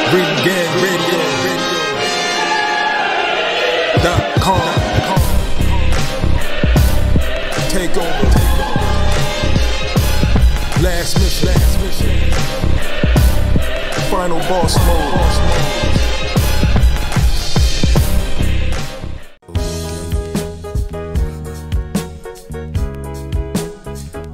RingGangRadio.com. Take over. Last mission. Final boss mode.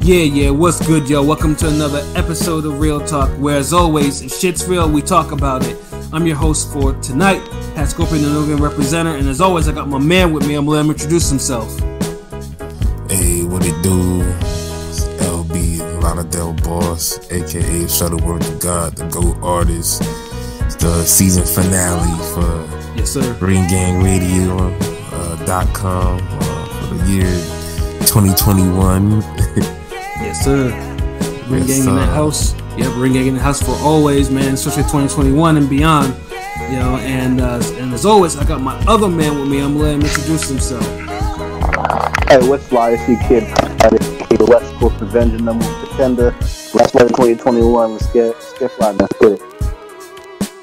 Yeah, what's good, yo? Welcome to another episode of Real Talk, where as always, if shit's real, we talk about it. I'm your host for tonight, Pat Scorpion, the Northern representative, and as always, I got my man with me. I'm gonna let him introduce himself. Hey, what it do? It's LB, Lauderdale Boss, aka Shuttleworth the God, the GOAT artist. It's the season finale for RingGangRadio.com for the year 2021. Yes, sir. Ring Gang in the house. Yep, Ring Gang in the house for always, man, especially 2021 and beyond. You know, and as always, I got my other man with me. I'm gonna let him introduce himself. Hey, what's fly? It's your kid, the West Coast Avenger, number one contender. Last one in 2021. Let's get fly. Let's get it.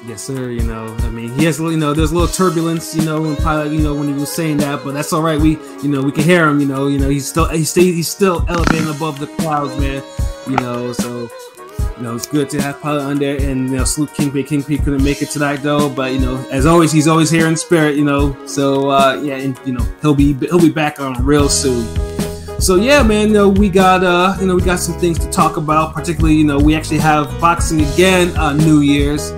Yes, sir. You know, I mean, he has, you know, there's a little turbulence, you know, and probably, you know, when he was saying that, but that's all right. We can hear him. You know, he's still elevating above the clouds, man. You know, so you know, it's good to have Pilot on there, and you know, salute King P couldn't make it tonight though, but you know, as always, he's always here in spirit. You know, so yeah, and you know, he'll be back on real soon. So yeah, man, you know, we got some things to talk about. Particularly, you know, we actually have boxing again on New Year's.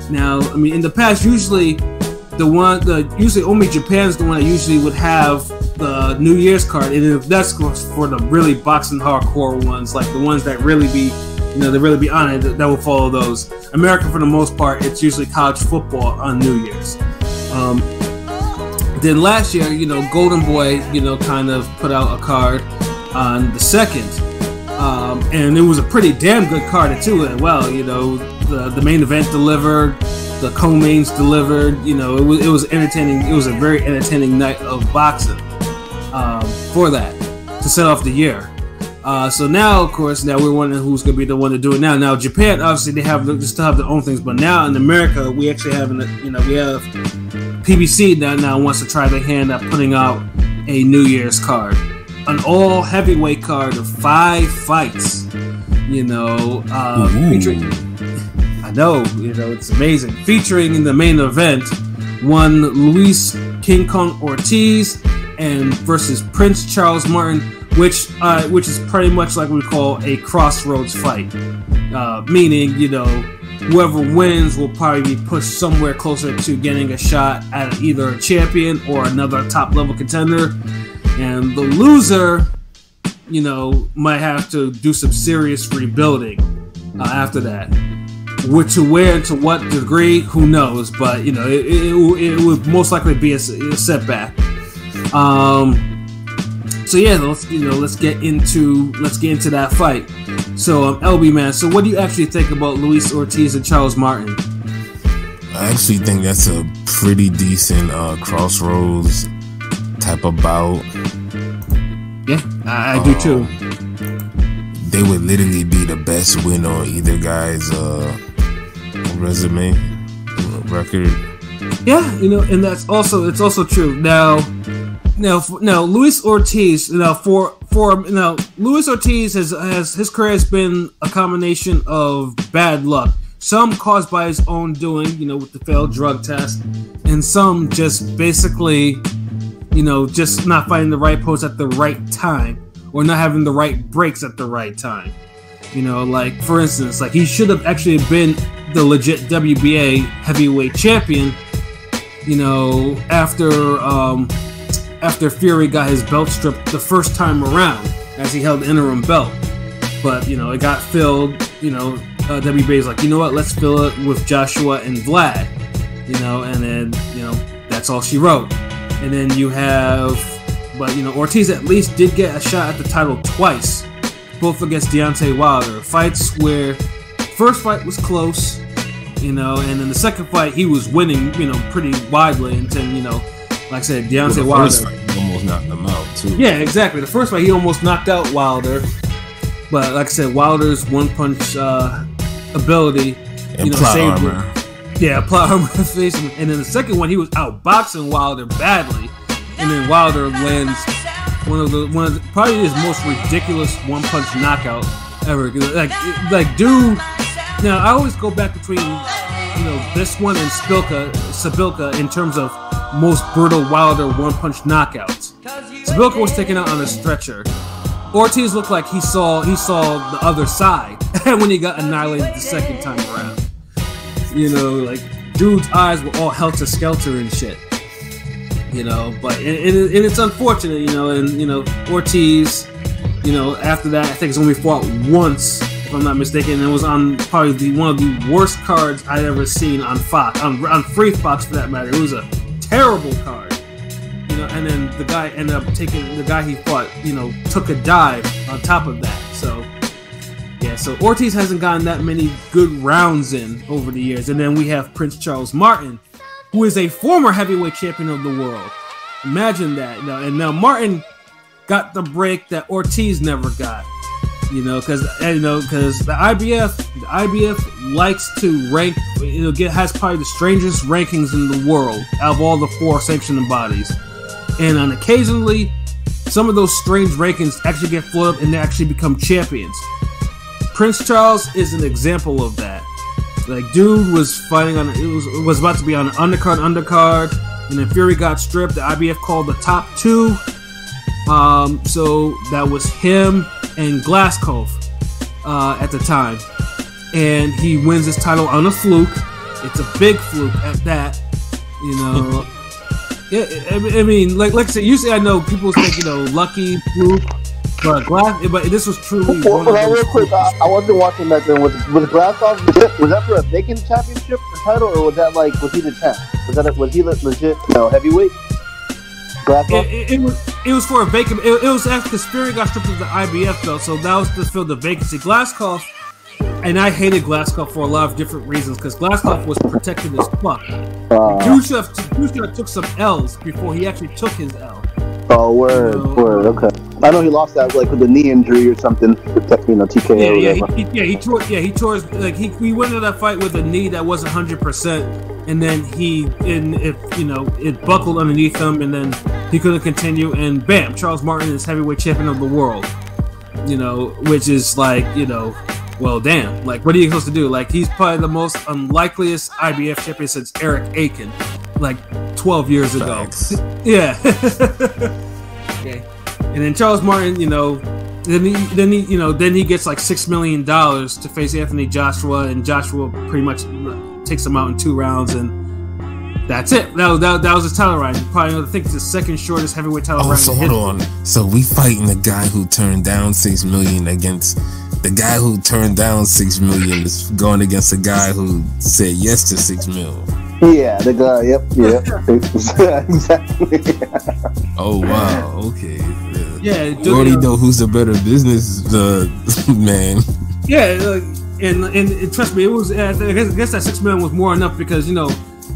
Now, I mean, in the past, usually only Japan's the one that usually would have the New Year's card, and that's for the really boxing hardcore ones, like the ones that really be, you know, they really be on it, that will follow those. America, for the most part, it's usually college football on New Year's. Then last year, you know, Golden Boy, you know, kind of put out a card on the 2nd, and it was a pretty damn good card too. Well, you know, the main event delivered, the co-mains delivered. You know, it was entertaining. It was a very entertaining night of boxing for that, to set off the year. So now, of course, we're wondering who's going to be the one to do it now. Now, Japan, obviously, they still have their own things, but now in America, we actually have, you know, we have PBC that now wants to try their hand at putting out a New Year's card, an all heavyweight card of 5 fights. You know, featuring. I know, you know, it's amazing. Featuring in the main event, one Luis King Kong Ortiz and versus Prince Charles Martin, which is pretty much like we call a crossroads fight, meaning, you know, whoever wins will probably be pushed somewhere closer to getting a shot at either a champion or another top level contender, and the loser, you know, might have to do some serious rebuilding after that. To where and to what degree, who knows? But you know, it would most likely be a setback. So yeah, let's get into that fight. So LB, man, so what do you actually think about Luis Ortiz and Charles Martin? I actually think that's a pretty decent crossroads type of bout. Yeah, I do too. They would literally be the best win on either guy's record. Yeah, you know, and it's also true. Now, Luis Ortiz. Luis Ortiz has his career has been a combination of bad luck, some caused by his own doing, you know, with the failed drug test, and some just basically, you know, just not finding the right pose at the right time, or not having the right breaks at the right time. You know, like, for instance, like, he should have actually been the legit WBA heavyweight champion, you know, after Fury got his belt stripped the first time around, as he held the interim belt. But, you know, it got filled, you know, WBA's like, you know what, let's fill it with Joshua and Vlad, you know, and then, you know, that's all she wrote. And then you have, but, you know, Ortiz at least did get a shot at the title twice, both against Deontay Wilder. Fights where first fight was close, you know, and in the second fight he was winning, you know, pretty widely until, you know, like I said, Deontay Wilder. First fight, he almost knocked him out too. Yeah, exactly. The first fight he almost knocked out Wilder, but like I said, Wilder's one punch ability, and you know, plot saved armor. him. Yeah, plot armor to the face, and then the second one he was outboxing Wilder badly, and then Wilder lands one of the probably his most ridiculous one-punch knockout ever. Like dude. Now I always go back between this one and Sabilka in terms of most brutal Wilder one-punch knockouts. Sabilka was taken out on a stretcher. Ortiz looked like he saw the other side when he got annihilated the second time around. Like dude's eyes were all helter-skelter and shit. But it's unfortunate, and Ortiz, after that, I think it's only fought once, if I'm not mistaken, and it was on probably one of the worst cards I'd ever seen on Fox, on Free Fox for that matter. It was a terrible card. And then the guy ended up the guy he fought, took a dive on top of that. So, yeah, so Ortiz hasn't gotten that many good rounds in over the years. And then we have Prince Charles Martin, who is a former heavyweight champion of the world. Imagine that. And now Martin got the break that Ortiz never got. Because the IBF likes to rank, has probably the strangest rankings in the world out of all the 4 sanctioning bodies. And on occasionally, some of those strange rankings actually get floated up and they actually become champions. Prince Charles is an example of that. Like, dude was fighting was about to be on an undercard, and then Fury got stripped. The IBF called the top 2. So that was him and Glasgow at the time. And he wins his title on a fluke. It's a big fluke at that. Yeah, I mean, like I said, usually I know people think, lucky, fluke, but this was truly one of those. Real quick, I wasn't watching that then. Was Glasgow legit? Was that for a vacant championship title, or was that was he the champ? Was he legit, heavyweight? Glasgow? It was for a vacant. It was after because Fury got stripped of the IBF belt, so that was to fill the vacancy. Glasgow. And I hated Glasgow for a lot of different reasons because Glasgow was protected as fuck. Dude should have took some L's before he actually took his L. Oh, word, okay. I know he lost that with a knee injury or something, TKO. He tore his, he went into that fight with a knee that wasn't 100%, and then it buckled underneath him, and then he couldn't continue, and bam, Charles Martin is heavyweight champion of the world. Which is well, damn. What are you supposed to do? He's probably the most unlikeliest IBF champion since Eric Aiken, 12 years ago. Yeah. Okay. And then Charles Martin, then he gets $6 million to face Anthony Joshua, and Joshua pretty much takes him out in 2 rounds, and that's it. That was his title run. Probably, I think it's the second shortest heavyweight title run. So hold on. So we fighting the guy who turned down $6 million against the guy who turned down $6 million is going against the guy who said yes to $6 million. Yeah, the guy. Yep. Exactly. Oh wow. Okay. Yeah. You already know who's the better business man. Yeah, and trust me, it was. I guess that $6 million was more enough because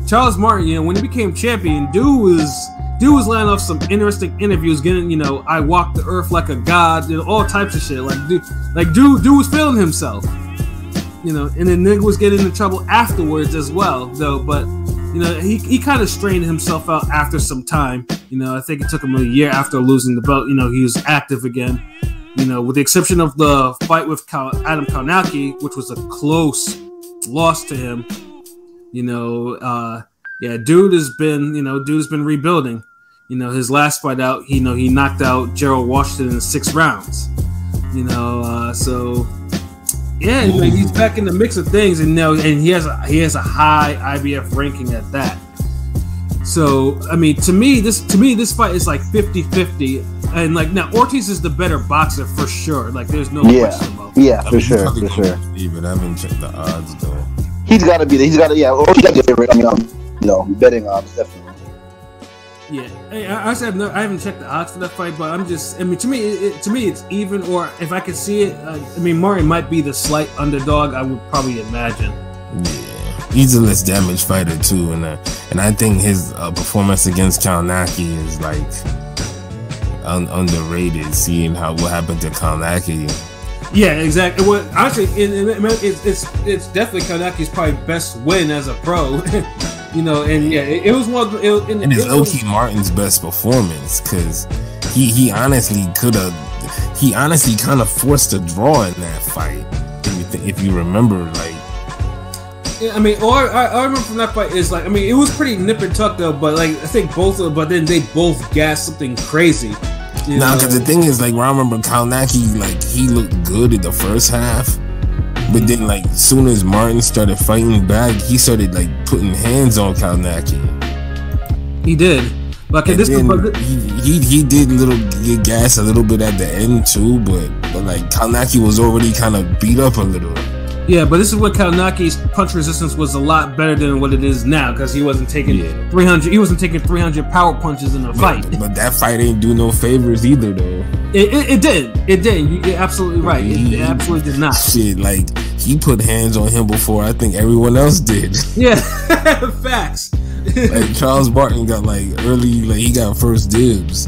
Charles Martin, when he became champion, dude was laying off some interesting interviews, getting, I walk the earth like a god, all types of shit. Dude was feeling himself, and then nigga was getting into trouble afterwards as well, though. But he kind of strained himself out after some time. I think it took him a year after losing the belt. He was active again. With the exception of the fight with Adam Kownacki, which was a close loss to him. Dude has been rebuilding. His last fight out, he knocked out Gerald Washington in 6 rounds. He's back in the mix of things, and he has a high IBF ranking at that. So I mean, to me this fight is 50-50, and now Ortiz is the better boxer for sure. There's no question about that. Yeah, for sure. Even I haven't checked the odds though. He's got to be. Ortiz got to be favorite. Betting odds definitely. Yeah, I haven't checked the odds for that fight, but to me it's even, or if I could see it, Martin might be the slight underdog. I would probably imagine. Yeah, he's a less damaged fighter too, and I think his performance against Kownacki is underrated. Seeing what happened to Kownacki, Yeah, exactly. Well, actually, it's definitely Kanaki's probably best win as a pro. You know, and yeah, it was one. And it's low-key Martin's best performance because he honestly could have. He honestly kind of forced a draw in that fight. If you remember, like. Yeah, I mean, I remember from that fight is like, I mean, it was pretty nip and tuck though, but like I think both of them, but then they both gassed something crazy. Nah, because the thing is, like, I remember Kalnaki, like, he looked good in the first half, but then, like, as soon as Martin started fighting back, he started, like, putting hands on Kalnaki. He did. Like, he did get gas a little bit at the end, too, but like, Kalnaki was already kind of beat up a little. Yeah, but this is when Kalnaki's punch resistance was a lot better than what it is now because he wasn't taking 300. He wasn't taking 300 power punches in a fight. But that fight ain't do no favors either, though. It did. It did. You're absolutely right. It absolutely did not. Shit, like he put hands on him before I think everyone else did. Yeah, facts. Like Charles Martin got like early, like he got first dibs.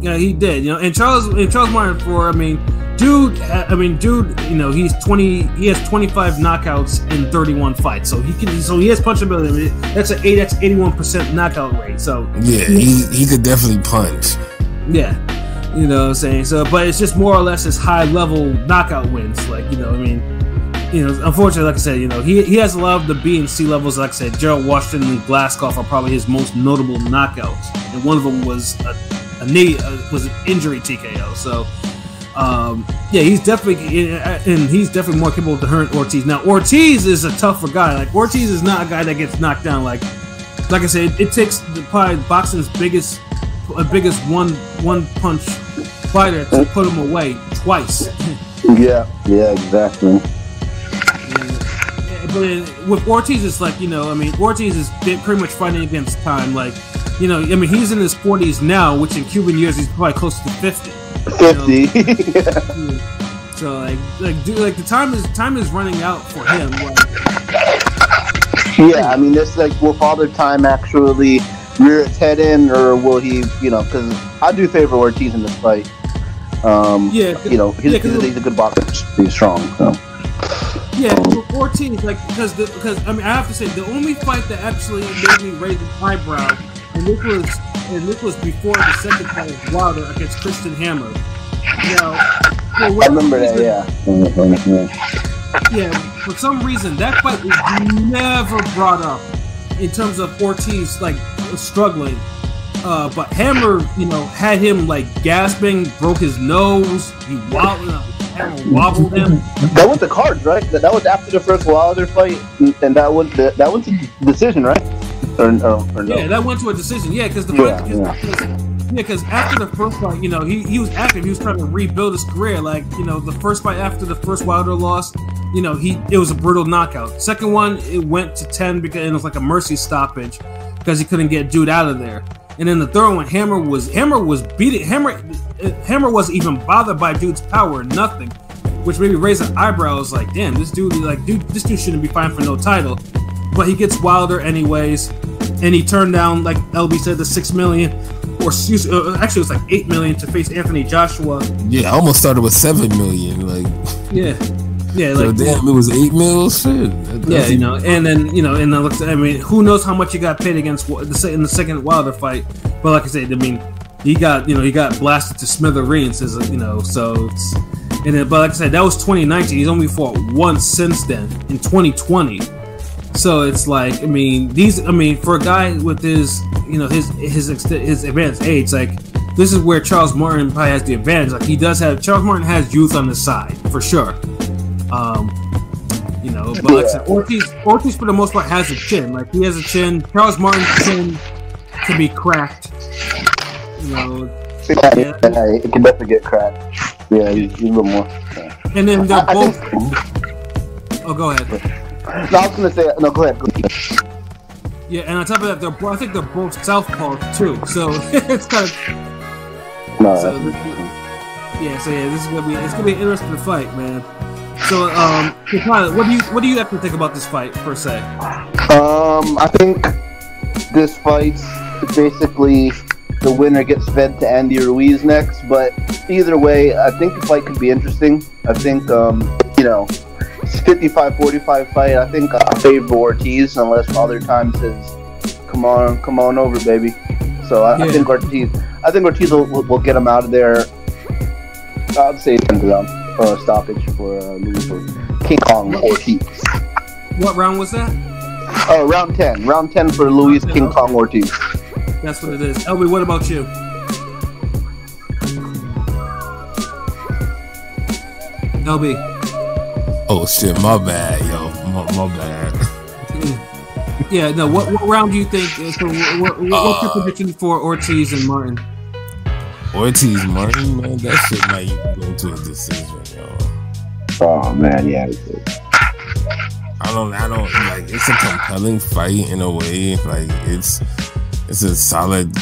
Yeah, he did. You know, and Charles Martin dude, you know, he has 25 knockouts in 31 fights. So he has punch ability. That's 81% knockout rate. So yeah, he could definitely punch. Yeah. You know what I'm saying? So but it's just more or less his high level knockout wins. Like, you know, I mean, you know, unfortunately, like I said, you know, he has a lot of the B and C levels. Like I said, Gerald Washington and Glasgow are probably his most notable knockouts. And one of them was an injury TKO. So yeah, he's definitely more capable than Hernt Ortiz. Now, Ortiz is a tougher guy. Like, Ortiz is not a guy that gets knocked down. Like I said, it takes probably boxing's biggest one punch fighter to put him away twice. Yeah, exactly. Yeah, but with Ortiz, it's like, you know, I mean, Ortiz is pretty much fighting against time. Like, you know, I mean, he's in his 40s now, which in Cuban years he's probably close to 50. 50. You know? Yeah. So dude, like the time is running out for him. Like, yeah, I mean, it's like, will Father Time actually rear its head in, or will he? You know, because I do favor Ortiz in this fight. You know, he's a good boxer. He's strong. So. Yeah, Ortiz, like because I mean, I have to say the only fight that actually made me raise an eyebrow, and this was before the second fight of Wilder against Christian Hammer. Now, I remember that. Yeah, for some reason that fight was never brought up in terms of Ortiz like struggling. But Hammer, you know, had him like gasping, broke his nose. He wobbled him. That was the cards, right? That was after the first Wilder fight, and that went to decision, right? Or no? Yeah, that went to a decision. Yeah, because because after the first fight, you know, he was active. He was trying to rebuild his career. Like, you know, the first fight after the first Wilder loss, you know, it was a brutal knockout. Second one, it went to 10 because it was like a mercy stoppage because he couldn't get dude out of there. And then the third one, Hammer was beating. Hammer wasn't even bothered by dude's power, nothing, which made me raise an eyebrow. I was like, damn, this dude shouldn't be fighting for no title. But he gets Wilder anyways, and he turned down, like LB said, the $6 million, or actually it was like $8 million to face Anthony Joshua. Yeah, I almost started with $7 million. Like, yeah. So like, damn, it was $8 million. Shit. Yeah, you know, and then you know, and I mean, who knows how much he got paid against in the second Wilder fight? But like I said, I mean, he got blasted to smithereens, you know. So, but like I said, that was 2019. He's only fought once since then in 2020. So it's like, I mean, for a guy with his, you know, his advanced age, like this is where Charles Martin probably has the advantage. Like Charles Martin has youth on the side for sure. You know, but like I said, Ortiz for the most part has a chin. Like he has a chin. Charles Martin's chin can be cracked. You know, it can definitely get cracked. Yeah, he's a little more. Yeah. And then they're both. Oh, go ahead. No, I was gonna say no. Go ahead. Yeah, and on top of that, I think they're both southpaw too. So it's kind of. No. So this is gonna be an interesting fight, man. So, Tyler, what do you have to think about this fight per se? I think this fight basically the winner gets fed to Andy Ruiz next, but either way, I think the fight could be interesting. I think, you know, it's a 55-45 fight. I think I favor Ortiz unless Father Time says, come on over, baby. So I think Ortiz will get him out of there. I'd say 10 round stoppage for Luis Ortiz. King Kong Ortiz. What round was that? Oh, round 10. Round 10 for Luis King Kong Ortiz. That's what it is. Elby, what about you? LB. Oh shit, my bad, yo, my bad. Yeah, no. What round do you think? So what's your prediction for Ortiz and Martin? Ortiz Martin, man, that shit might go to a decision, yo. Oh man, yeah. I don't like. It's a compelling fight in a way. Like it's a solid,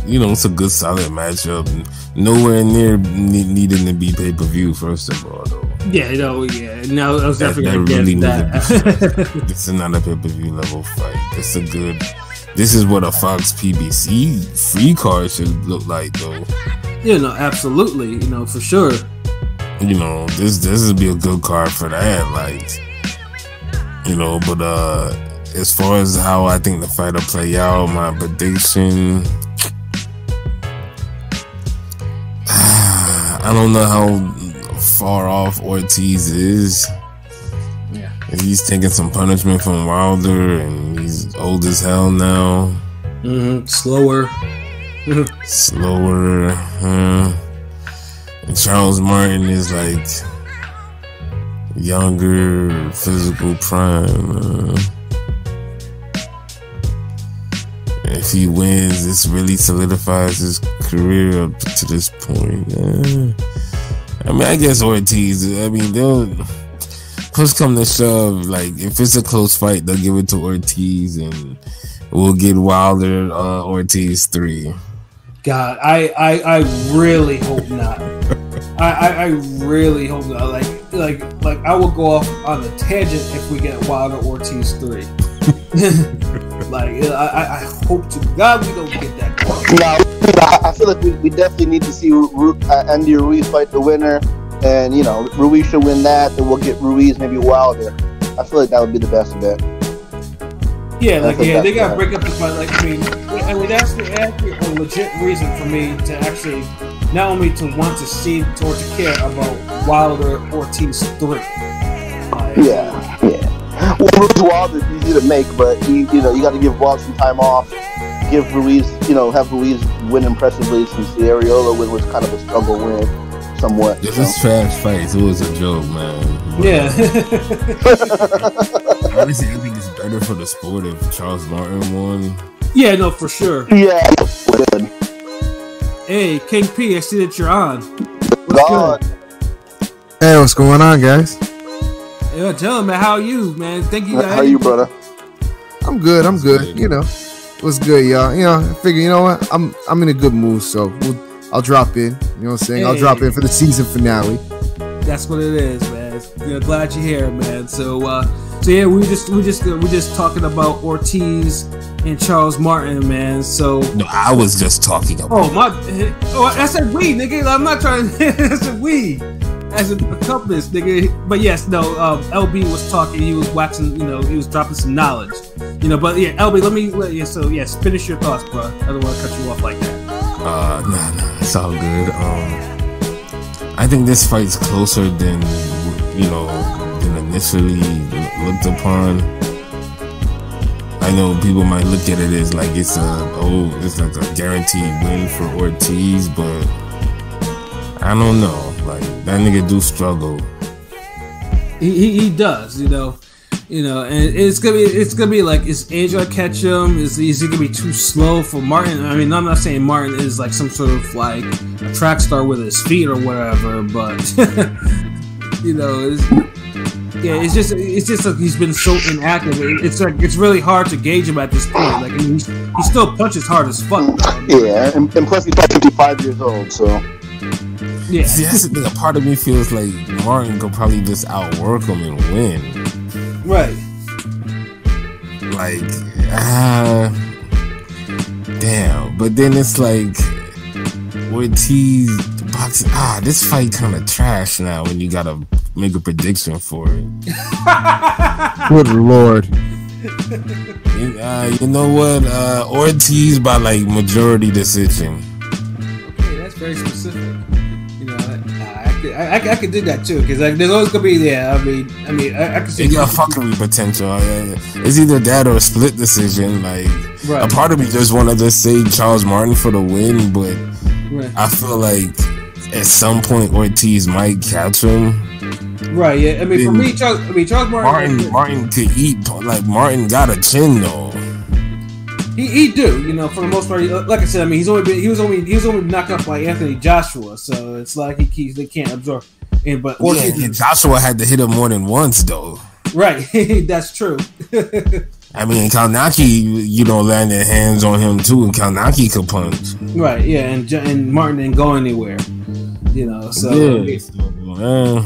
you know, it's a good solid matchup. Nowhere near needing to be pay-per-view. First of all, though. Yeah, no, I was definitely gonna really get that. This is not a pay-per-view level fight. This is what a Fox PBC free card should look like, though. Yeah, no, absolutely, you know, for sure. You know, this would be a good card for that, like, you know. But as far as how I think the fight will play out, my prediction, I don't know how far off Ortiz is. Yeah, he's taking some punishment from Wilder, and he's old as hell now. Slower. And Charles Martin is like younger, physical prime. If he wins, this really solidifies his career up to this point. I mean, I guess Ortiz, I mean, they'll push come to shove. Like, if it's a close fight, they'll give it to Ortiz, and we'll get Wilder Ortiz 3. God, I really hope not. I really hope not. Like I will go off on a tangent if we get Wilder Ortiz 3. Like I hope to God we don't get that. I feel like we definitely need to see Andy Ruiz fight the winner, and you know Ruiz should win that. Then we'll get Ruiz, maybe Wilder. I feel like that would be the best bet. Yeah, like they gotta break up the fight. Like I mean, that's a legit reason for me to actually not only to want to see or to care about Wilder Ortiz 3. Yeah. Well, Ruiz Wilder is easy to make, but you got to give Wilder some time off. Give Ruiz, have Ruiz win impressively since the Areola win was kind of a struggle win, somewhat. This is trash fights. It was a joke, man. Yeah. Honestly, I think it's better for the sport if Charles Martin won. Yeah, no, for sure. Yeah, good. Hey, King P, I see that you're on. God. Hey, what's going on, guys? Yeah, tell him, man, how are you, man? Thank you, guys. How are you, brother? I'm good. What's good, y'all? I figure, what? I'm in a good mood, so I'll drop in. You know what I'm saying? Hey. I'll drop in for the season finale. That's what it is, man. Glad you're here, man. So yeah, we just talking about Ortiz and Charles Martin, man. So no, I was just talking about. I said we, nigga. I'm not trying. I said we. As an accomplice, nigga. But yes, no. LB was talking. He was waxing. He was dropping some knowledge. But yeah, LB. So yes, finish your thoughts, bro. I don't want to cut you off like that. Nah, it's all good. I think this fight's closer than initially looked upon. I know people might look at it as like it's like a guaranteed win for Ortiz, but I don't know. Like that nigga do struggle. He does, and it's gonna be like, is age gonna catch him? Is he gonna be too slow for Martin? I mean, I'm not saying Martin is like some sort of like a track star with his feet or whatever, but it's just like he's been so inactive. It's really hard to gauge him at this point. Like he still punches hard as fuck. Yeah, and plus he's 55 years old, so. Yeah. See, that's the thing. A part of me feels like Martin could probably just outwork him and win. Right. Like, damn. But then it's like Ortiz boxing. This fight kind of trash now when you gotta make a prediction for it. Good lord. You know what? Ortiz by like majority decision. Okay, that's very specific. You know, I could do that too, because like, there's always gonna be I can see It got fuckery potential. It's either that or a split decision. Like right. a part of me just want to just say Charles Martin for the win, but Right. I feel like at some point Ortiz might catch him. Right. Yeah. I mean, for me, Charles Martin. Martin could eat. Like Martin got a chin though. He do, you know, for the most part. Like I said, I mean, he was only knocked out by Anthony Joshua, so it's like they can't absorb. But Ortiz, Joshua had to hit him more than once though. Right, that's true. I mean, Kalnaki, landed hands on him too, and Kalnaki could punch. Right, yeah, and Martin didn't go anywhere, so. Yeah.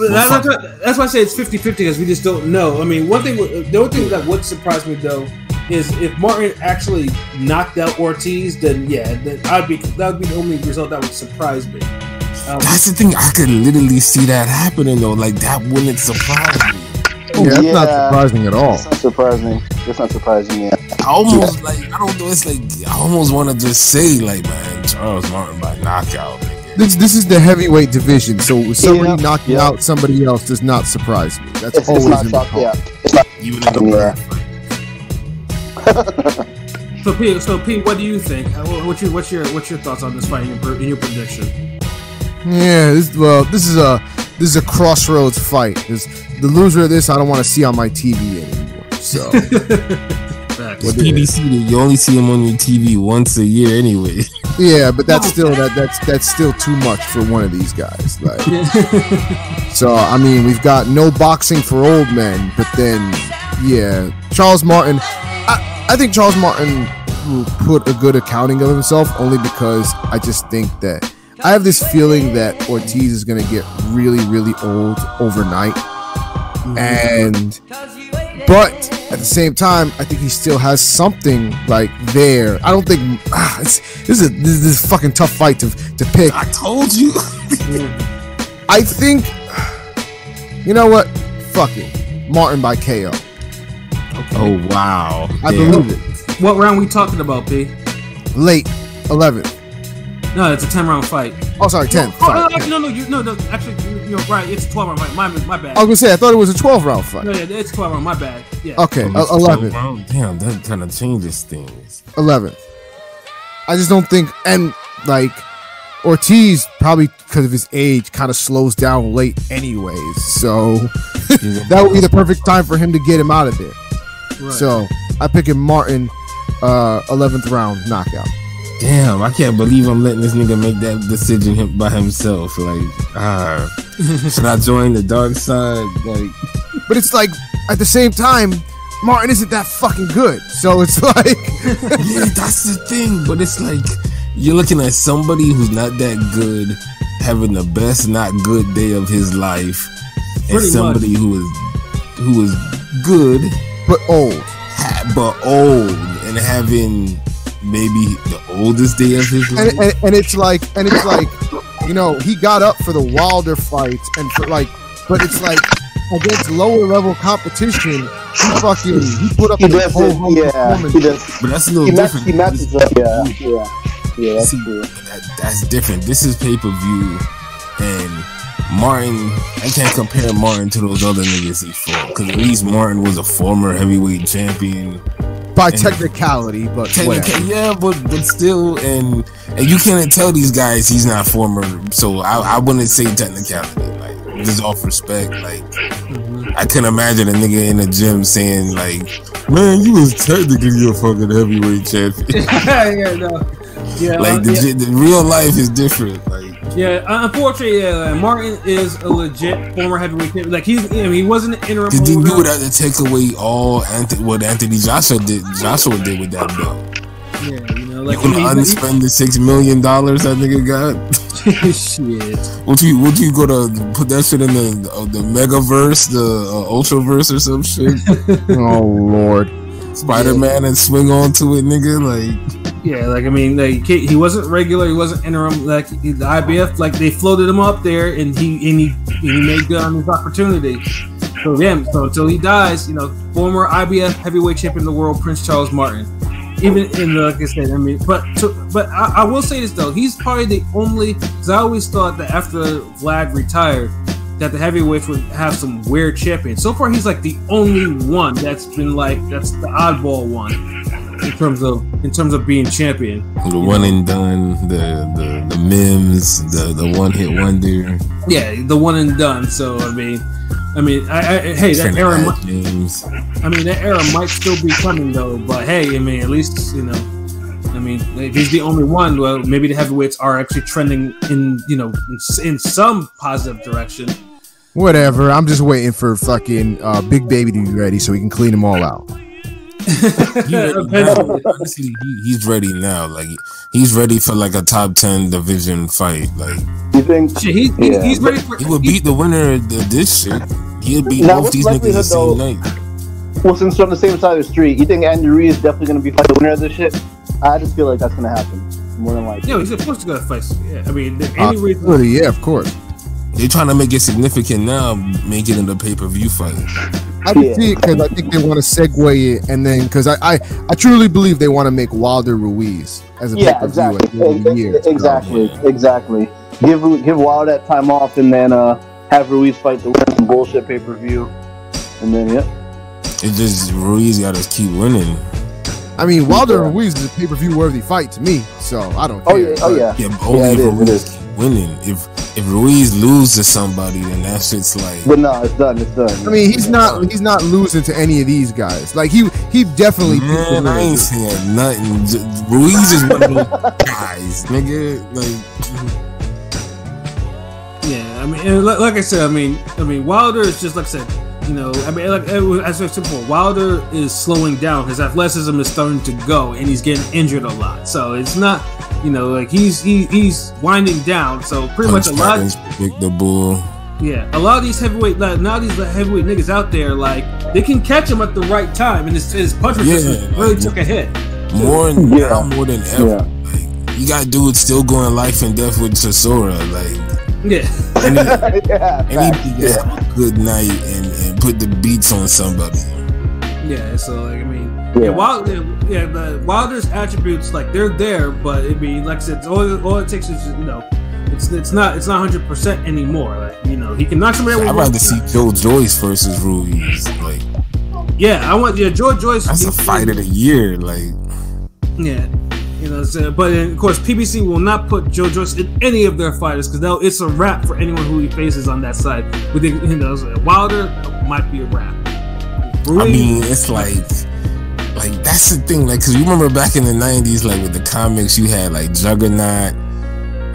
That's why I say it's 50-50, because we just don't know. I mean, the only thing that would surprise me though is if Martin actually knocked out Ortiz, then that would be the only result that would surprise me. That's the thing. I could literally see that happening though. Like that wouldn't surprise me. That's not surprising at all. It's not surprising. It's not surprising. Yeah. I almost I don't know. It's like I almost want to just say like, man, Charles Martin by knockout. This is the heavyweight division, so somebody knocking out somebody else does not surprise me. That's always in the card. Even in the So Pete, what do you think? What's your thoughts on this fight in your prediction? Yeah, this is a crossroads fight. The loser of this, I don't want to see on my TV anymore. So, PBC, you only see him on your TV once a year anyway. Yeah, but that's still too much for one of these guys. Like, so I mean, we've got no boxing for old men, but then Charles Martin. I think Charles Martin will put a good accounting of himself, only because I just think that I have this feeling that Ortiz is going to get really, really old overnight. But at the same time, I think he still has something like there. I don't think this is a fucking tough fight to pick. I told you. I think, you know what? Fuck it. Martin by KO. Okay. Oh wow! I believe it. What round we talking about, P? Late 11th. No, it's a 10-round fight. Oh, sorry, 10. No, actually, you're right. It's a 12-round fight. My bad. I was gonna say I thought it was a 12-round fight. No, yeah, it's 12-round. My bad. Yeah. Okay, 11. Damn, that kind of changes things. 11. I just don't think, and like Ortiz probably because of his age kind of slows down late anyways. So that would be the perfect time for him to get him out of there. Right. So I pick him Martin, 11th round knockout. Damn, I can't believe I'm letting this nigga make that decision by himself. Like, should I join the dark side? Like, but it's like at the same time, Martin isn't that fucking good. So it's like, yeah, that's the thing. But it's like you're looking at somebody who's not that good having the best not good day of his life, and somebody who is good but old, and having maybe the oldest day of his life. And it's like, he got up for the Wilder fights and for like, but it's like against lower level competition, he put up a whole performance. He does. But that's a little different. He matches up. Yeah. That's true. That's different. This is pay-per-view, and Martin, I can't compare Martin to those other niggas he fought, because at least Martin was a former heavyweight champion. By technicality, but yeah, but still, and you can't tell these guys he's not former, so I wouldn't say technicality, like, just off respect, like, I couldn't imagine a nigga in the gym saying, like, man, you was technically a fucking heavyweight champion. The real life is different, like. Yeah, unfortunately, Martin is a legit former heavyweight champion. Like he wasn't an interim. Because then you would have to take away all what Anthony Joshua did with that belt. Yeah, you gonna unspend the $6 million that nigga got? Shit. Would you go to put that shit in the Megaverse, the Ultraverse or some shit? Oh Lord, Spider-Man and swing onto it, nigga, like. Yeah, like I mean, like, he wasn't regular, he wasn't interim. Like the IBF, like they floated him up there, and he made good on his opportunity. So yeah, so until he dies, you know, former IBF heavyweight champion of the world, Prince Charles Martin. Even in the, like I said, I mean, but I will say this though, he's probably the only. Because I always thought that after Vlad retired, that the heavyweights would have some weird champions. So far, he's like the only one that's been like that's the oddball one in terms of being champion. The one and done, the Mims, the one hit wonder. Yeah, the one and done. So I mean, hey, that era. That era might still be coming though. But hey, I mean, at least you know. I mean, if he's the only one, well, maybe the heavyweights are actually trending in in some positive direction. Whatever. I'm just waiting for fucking Big Baby to be ready so we can clean them all out. Honestly, he's ready now. Like he's ready for like a top 10 division fight. Like you think he's ready for? He would beat the winner of this shit. He'll beat both these niggas the same night. Well, since we're on the same side of the street, you think Andy Ruiz is definitely going to be the winner of this shit? I just feel like that's going to happen more than likely. Yeah, he's supposed to go to fight. Yeah, I mean, Andy Ruiz. Yeah, of course. They're trying to make it significant now, make it in the pay-per-view fight. I can see it because I think they want to segue it, and then because I truly believe they want to make Wilder Ruiz as a pay-per-view at the end of the year. Exactly. Give Wilder that time off, and then have Ruiz fight the winner some bullshit pay-per-view, and then It's just Ruiz got to keep winning. I mean, Wilder and Ruiz is a pay-per-view worthy fight to me, so I don't care. Yeah, but only if Ruiz keep winning. If Ruiz loses to somebody, then that shit's like. But no, it's done. I mean, he's not losing to any of these guys. Like he definitely. Man, I ain't saying nothing. Ruiz is one of those guys, nigga. Like. Yeah, I mean, like I said, I mean, Wilder is just like I said. You know, I mean, like as I said before, Wilder is slowing down. His athleticism is starting to go, and he's getting injured a lot. So it's not, you know, like he's winding down. So pretty much a lot. Predictable. Yeah, a lot of these heavyweight niggas out there, like they can catch him at the right time, and his punch really took a hit. More than ever. Yeah. Like, you got dudes still going life and death with Chisora, like. Yeah. And he have a good night and put the beats on somebody. Yeah, so like I mean, the Wilder's attributes, like they're there, but I mean, like I said, all it takes is it's not 100% anymore. Like he can knock somebody out. I'd rather see Joe Joyce versus Ruiz. Like, Joe Joyce. That's a fight of the year. Like, yeah. But of course, PBC will not put Joe Joyce in any of their fighters because it's a wrap for anyone who he faces on that side. With Wilder might be a wrap. I mean, it's like that's the thing. Like, because you remember back in the '90s, like with the comics, you had like Juggernaut,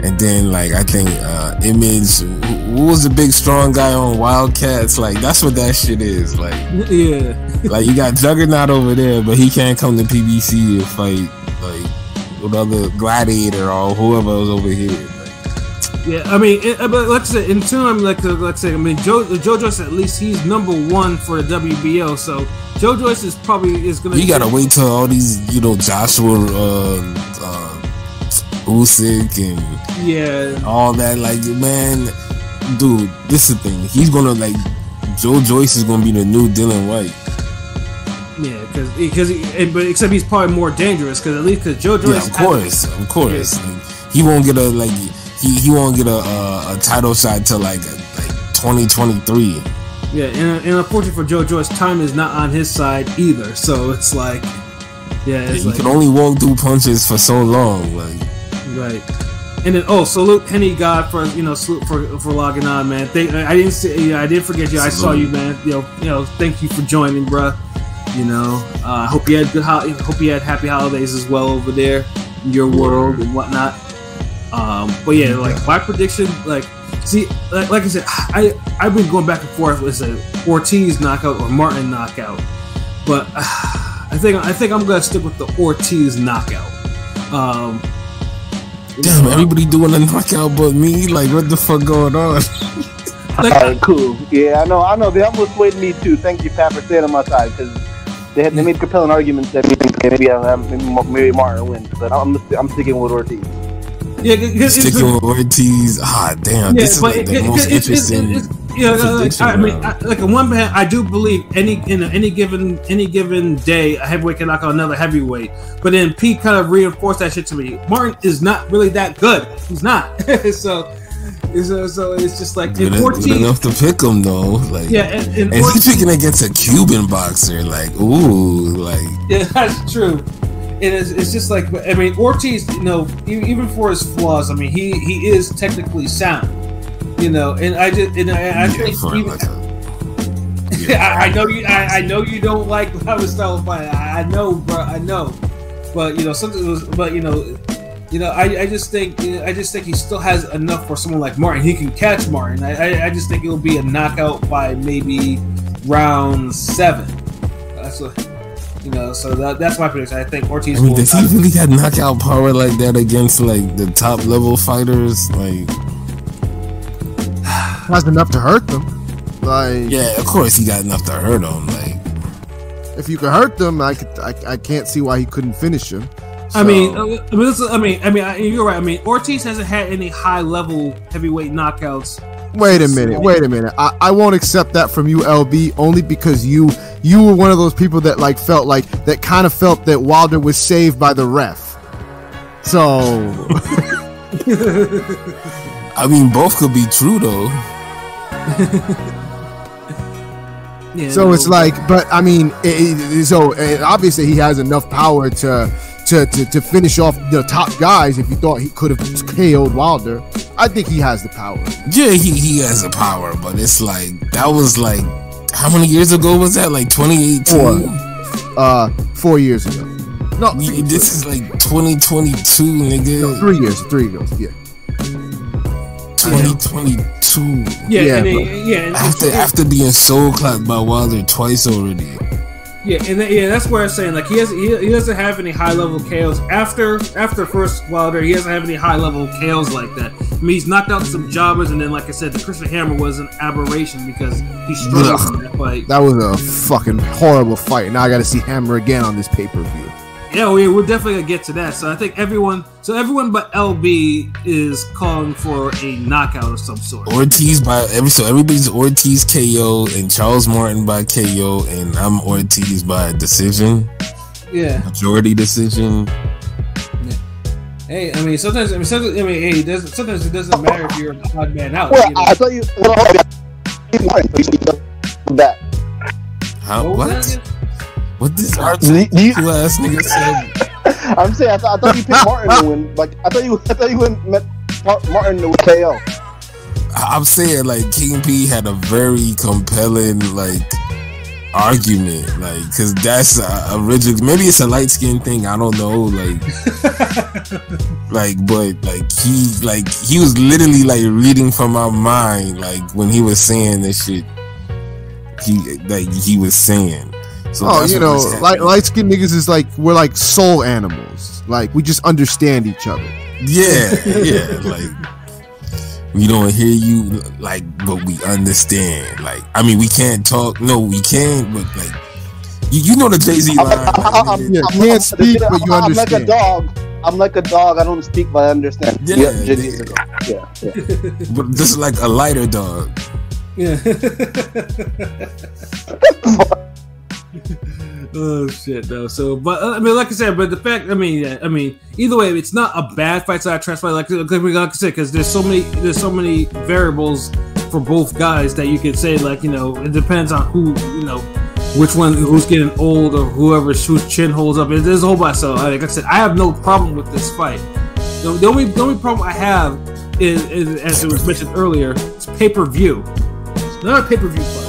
and then like I think Image. Who was the big strong guy on Wildcats? Like that's what that shit is. Like, like you got Juggernaut over there, but he can't come to PBC and fight like. With other Gladiator or whoever was over here. Yeah, I mean, but let's say in turn, let's say, I mean, Joe Joyce at least he's number one for the WBO. So Joe Joyce is probably gonna. You gotta wait till all these, Joshua Usyk and all that. Like, man, dude, this is the thing. He's gonna Joe Joyce is gonna be the new Dylan White. Yeah, but except he's probably more dangerous because Joe Joyce. Yeah, of course. Like, he won't get he won't get a title shot till like 2023. Yeah, and unfortunately for Joe Joyce, time is not on his side either. So it's like, you can only walk through punches for so long, like. Right. And then salute Henny God for salute for logging on, man. I didn't forget you. I saw you, man. Thank you for joining, bruh. Hope you had hope you had happy holidays as well over there in your world and whatnot. But yeah, like my prediction, like I said, I've been going back and forth with an Ortiz knockout or Martin knockout, but I think I'm gonna stick with the Ortiz knockout. Damn, everybody doing a knockout but me. Like, what the fuck going on? Alright, cool. Yeah, I know. They almost swayed me too. Thank you, Pat, for staying on my side because they made compelling arguments that we think maybe Martin wins, but I'm sticking with Ortiz. Yeah, sticking with Ortiz. Ah, damn. Yeah, this is like the most interesting. Like on one hand, I do believe any given day a heavyweight can knock out another heavyweight. But then Pete kind of reinforced that shit to me. Martin is not really that good. He's not. so it's just like good enough to pick him though. Like and he's picking against a Cuban boxer. Like yeah, that's true. It's just like, I mean, Ortiz, you know, even for his flaws, I mean, he is technically sound, you know, and I think I know you don't like how his style of fighting. I know, bro, I know, but you know, I just think he still has enough for someone like Martin. He can catch Martin. I just think it'll be a knockout by maybe round 7. That's what. You know, so that's my prediction. I think Ortiz. I mean, does he really got knockout power like that against like the top level fighters? Like, has enough to hurt them. Like, yeah, of course he got enough to hurt them. Like, if you could hurt them, I can't see why he couldn't finish him. So. I mean, you're right. I mean, Ortiz hasn't had any high level heavyweight knockouts. Wait a minute. I won't accept that from you, LB, only because you were one of those people that kind of felt that Wilder was saved by the ref. So I mean, both could be true though. Yeah, so it's like, but I mean, obviously he has enough power to finish off the top guys. If you thought he could have KO'd Wilder, I think he has the power. Yeah, he has the power, but it's like that was like how many years ago was that? Like 2018. 4 years ago. No, this is like 2022, nigga. No, 3 years. 3 years. Yeah. 2022. Yeah. After being soul clapped by Wilder twice already. Yeah, that's where I'm saying like he doesn't have any high level KOs after first Wilder. He doesn't have any high level KOs like that. I mean, he's knocked out some jobbers, and then like I said, the Christian Hammer was an aberration because he struggled in that fight. That was a fucking horrible fight. Now I got to see Hammer again on this pay-per-view. Yeah, we're definitely gonna get to that. So I think everyone but LB is calling for a knockout of some sort. Everybody's Ortiz KO and Charles Martin by KO, and I'm Ortiz by decision. Yeah, majority decision. Yeah. Hey, I mean, sometimes it doesn't matter if you're an odd man out. Well, you know? I thought you. That. How? What? What this ass nigga said? I'm saying I thought you picked Martin to win. Like I thought you went Martin to KO. I'm saying like King P had a very compelling like argument, like because that's original. Maybe it's a light skin thing. I don't know. Like, but he was literally like reading from my mind. Like when he was saying this shit, he was saying. So light skinned niggas is like we're like soul animals. Like we just understand each other. Yeah, like we don't hear you, like, but we understand. Like, I mean, we can't talk. No, we can, but like, you know the Jay-Z line. You can't speak, but you understand. I'm like a dog. I don't speak, but I understand. Yeah. But this is like a lighter dog. Yeah. Oh shit, no. So, but I mean, like I said, but the fact, I mean, either way, it's not a bad fight side transfer, like I said, because there's so many variables for both guys that you could say, like, you know, it depends on who, you know, which one, who's getting old, or whose chin holds up. There's a whole bunch. So, like I said, I have no problem with this fight. The only problem I have is, as it was mentioned earlier, it's pay-per-view. It's not a pay-per-view fight.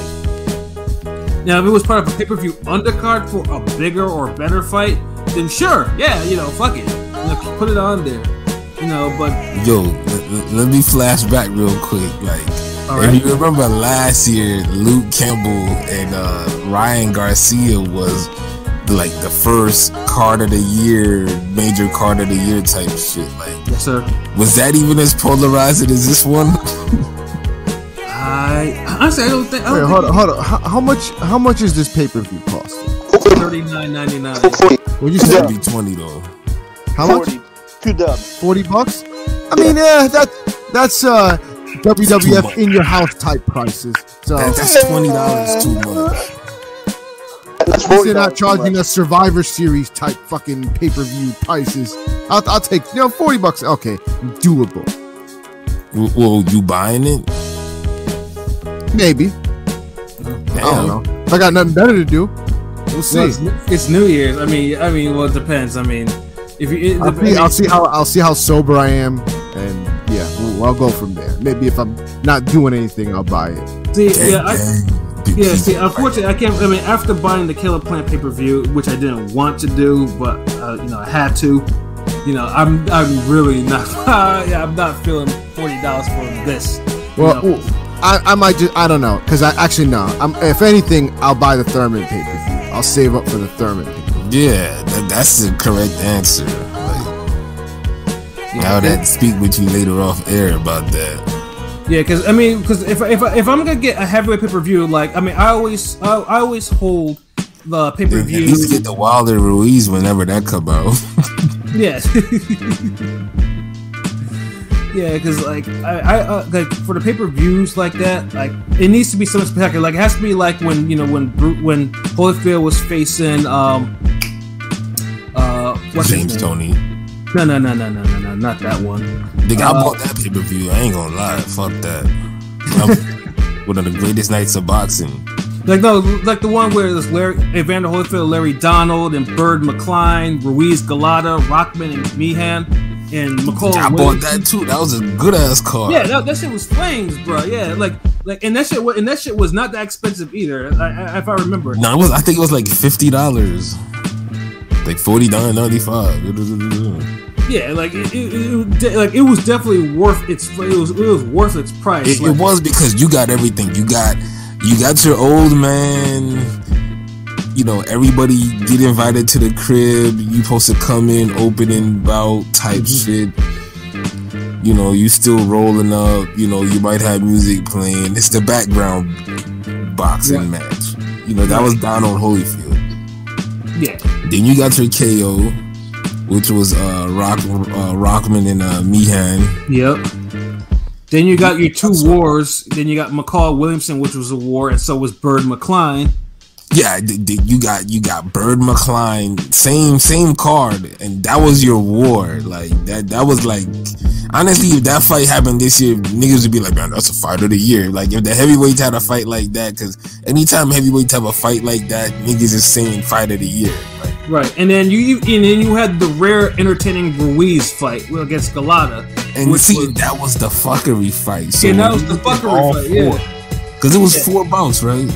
Now, if it was part of a pay-per-view undercard for a bigger or better fight, then sure, yeah, you know, fuck it, put it on there, you know. But let me flash back real quick. Like, if you remember last year, Luke Campbell and Ryan Garcia was like the first card of the year, major card of the year type shit. Like, yes, sir. Was that even as polarizing as this one? Honestly, I don't think. Hold on. How much is this pay-per-view cost? $39.99. What'd you say? That'd be 20 though. How much? 40. 2 dubs. $40? I mean, that's WWF in your house type prices. So That's $20 too much. That's at least they're $40 not too charging much. us Survivor Series type fucking pay-per-view prices. I'll take $40. Okay, doable. Well, you buying it? Maybe. I don't know. If I got nothing better to do, we'll see. It's New Year's. I mean, well, it depends. I mean, if you, I'll see how sober I am, and yeah, I'll go from there. Maybe if I'm not doing anything, I'll buy it. See, see, unfortunately, I can't. I mean, after buying the Killer Plant pay-per-view, which I didn't want to do, but I had to. I'm really not. I'm not feeling $40 for this. Well, I might just. I don't know, because if anything, I'll buy the Thurman pay-per-view. I'll save up for the Thurman pay-per-view. Yeah, that's the correct answer. I'll have to speak with you later off air about that. Yeah, because if I'm gonna get a heavyweight pay-per-view, I always hold the pay-per-view. At least get the Wilder Ruiz whenever that come out. Yeah. Yeah, because I for the pay-per-views like that, it needs to be something spectacular. It has to be like when Holyfield was facing what's James his name? Toney. No, not that one. Nigga, I bought that pay-per-view. I ain't gonna lie, fuck that. One of the greatest nights of boxing. The one where there's Evander Holyfield, Larry Donald, and Bird McCline, Ruiz Galata, Rockman, and Meehan, and McCall. I bought that too. That was a good ass card. Yeah, that shit was flames, bro. Yeah, and that shit was not that expensive either. If I remember. No, I think it was like $50, like $49.95. Yeah, it was definitely worth its. It was worth its price. It was, because you got everything. You got your old man. Everybody get invited to the crib. You supposed to come in opening bout type shit. You still rolling up. You might have music playing. It's the background boxing match. That was Donald Holyfield. Yeah. Then you got your KO, which was Rockman and Meehan. Yep. Then you got your two wars. Then you got McCall Williamson, which was a war, and so was Bird McCline. Yeah, you got Bird McCline, same card, and that was your war. That was honestly, if that fight happened this year, niggas would be like, man, that's a fight of the year. If the heavyweights had a fight like that, because anytime heavyweights have a fight like that, niggas is saying fight of the year. Right, and then you had the rare entertaining Ruiz fight against Galata, and that was the fuckery fight. So that was the fuckery fight. Yeah, because it was 4 bouts, right?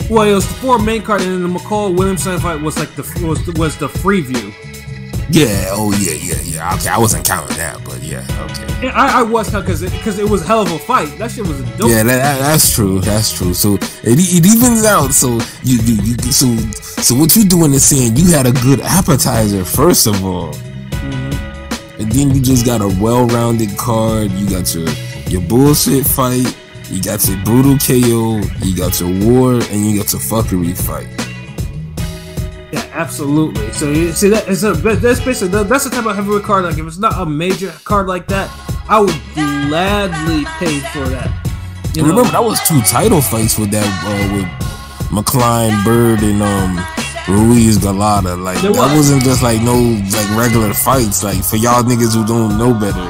Well, it was the 4 main card, and then the McCall Williamson fight was the free view. Yeah. Oh yeah. Okay, I wasn't counting that, but yeah. Okay. Yeah, I was because it was a hell of a fight. That shit was a dope. Yeah, that's true. So it evens out. So so what you doing is saying you had a good appetizer first of all, and then you just got a well-rounded card. You got your bullshit fight. You got your brutal KO, you got your war, and you got your fuckery fight. Yeah, absolutely. So you see that's basically that's the type of heavyweight card. If it's not a major card like that, I would gladly pay for that. Remember, that was 2 title fights with that with McCline, Bird, and Ruiz Galata. That wasn't just no regular fights. For y'all niggas who don't know better.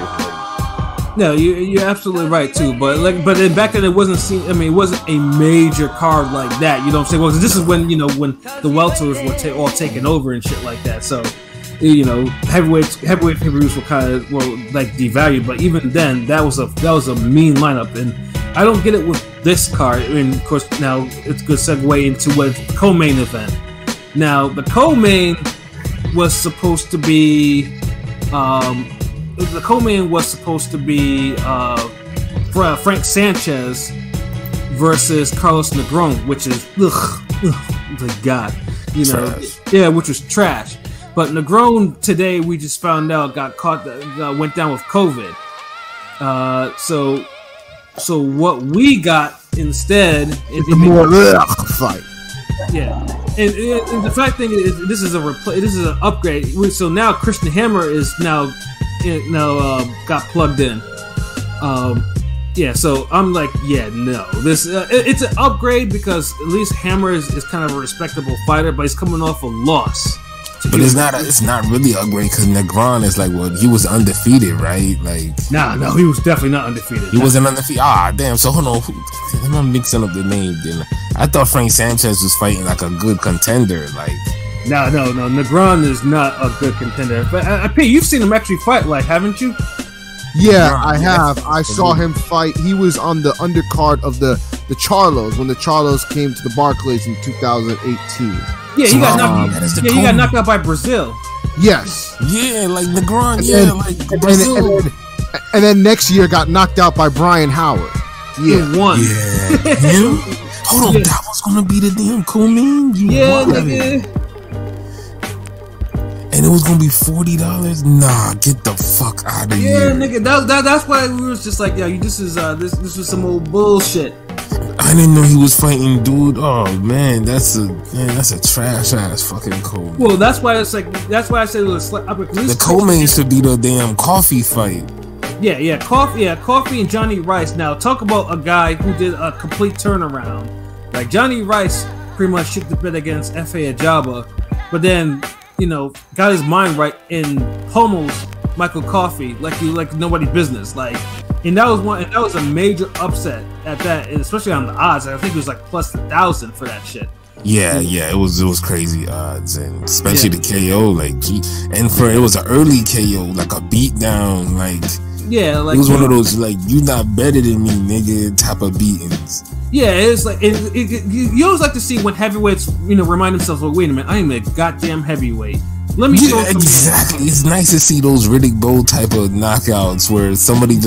No, you're absolutely right too. But then back then it wasn't. It wasn't a major card like that. You know what I'm saying? Well, this is when when the welters were all taken over and shit like that. So, heavyweight pay-per-views were kind of devalued. But even then, that was a mean lineup. And I don't get it with this card. And of course, now it's a good segue into what the co-main event. Now, the co-main was supposed to be. The co-main was supposed to be Frank Sanchez versus Carlos Negron, which is my God, which was trash. But Negron today, we just found out, went down with COVID. So what we got instead is a more fight. Yeah, and the fact thing is, this is this is an upgrade. So now Christian Hammer is now got plugged in. Yeah, so I'm like, yeah, no, this it's an upgrade because at least Hammer is kind of a respectable fighter, but he's coming off a loss. But it's not really an upgrade because Negron is like, well, he was undefeated, right? Like, no, he was definitely not undefeated. He wasn't undefeated. Ah, damn. So hold on, I'm mixing up the name. Then I thought Frank Sanchez was fighting like a good contender. Like, no, Negron is not a good contender. But P, you've seen him actually fight, like, haven't you? Yeah, I have. I saw him fight. He was on the undercard of the Charlos when the Charlos came to the Barclays in 2018. Yeah, he got knocked out by Brazil. Yes. Yeah, like Negron. Yeah, like Brazil. And then next year got knocked out by Brian Howard. Yeah. He won. Yeah. Him? Hold on, that was gonna be the damn co-main? Yeah, nigga. And it was gonna be $40. Nah, get the fuck out of here. Yeah, nigga. That's why we was just like, yo, this was some old bullshit. I didn't know he was fighting, dude. Oh man, that's a trash ass fucking co-main. Well, that's why I said it was like the co-main should be the damn coffee fight. Yeah, Coffee and Johnny Rice. Now talk about a guy who did a complete turnaround. Like Johnny Rice pretty much shook the bed against F.A. Ajaba, but then got his mind right in Homos Michael Coffey like nobody's business. And that was a major upset at that, and especially on the odds. I think it was like plus 1,000 for that shit. Yeah, it was crazy odds, and especially the KO, it was an early KO, like a beatdown, it was one of those you not better than me, nigga, type of beatings. Yeah, it's like you always like to see when heavyweights remind themselves, well, wait a minute, I am a goddamn heavyweight. Let me show exactly. It's nice to see those Riddick Bowe type of knockouts where somebody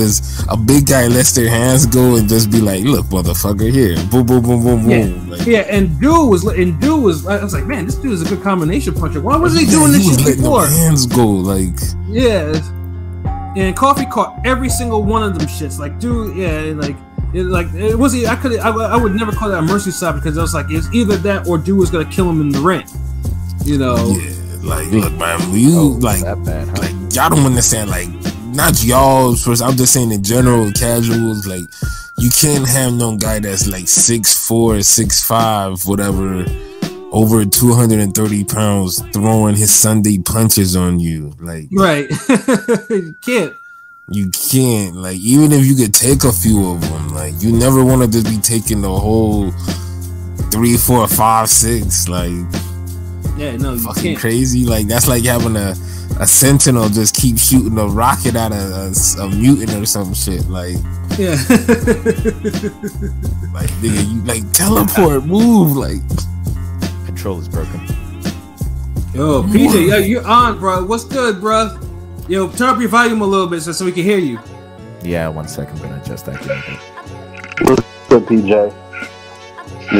a big guy lets their hands go and just be like, look, motherfucker, here, boom, boom, boom, boom, boom. And Dew was. I was like, man, this dude is a good combination puncher. Why was he doing this shit before? Hands go Yeah. And Coffee caught every single one of them shits. Like, dude, it was. I would never call that a mercy slap because I was like, it's either that or Dew was gonna kill him in the ring. Yeah. Look, man, that bad, huh? Y'all don't understand, not y'all first. I'm just saying in general, casuals, you can't have no guy that's 6'4", 6'5", whatever, over 230 pounds throwing his Sunday punches on you. Right. You can't. Even if you could take a few of them, you never want to just be taking the whole 3, 4, 5, 6, Yeah, no, you fucking can't. Crazy. That's like having a sentinel just keep shooting a rocket at a mutant or some shit. Yeah. Nigga, you teleport, move, Control is broken. Yo, PJ, yo, you're on, bro. What's good, bro? Yo, turn up your volume a little bit so we can hear you. Yeah, 1 second, I'm gonna adjust that. What's good, PJ?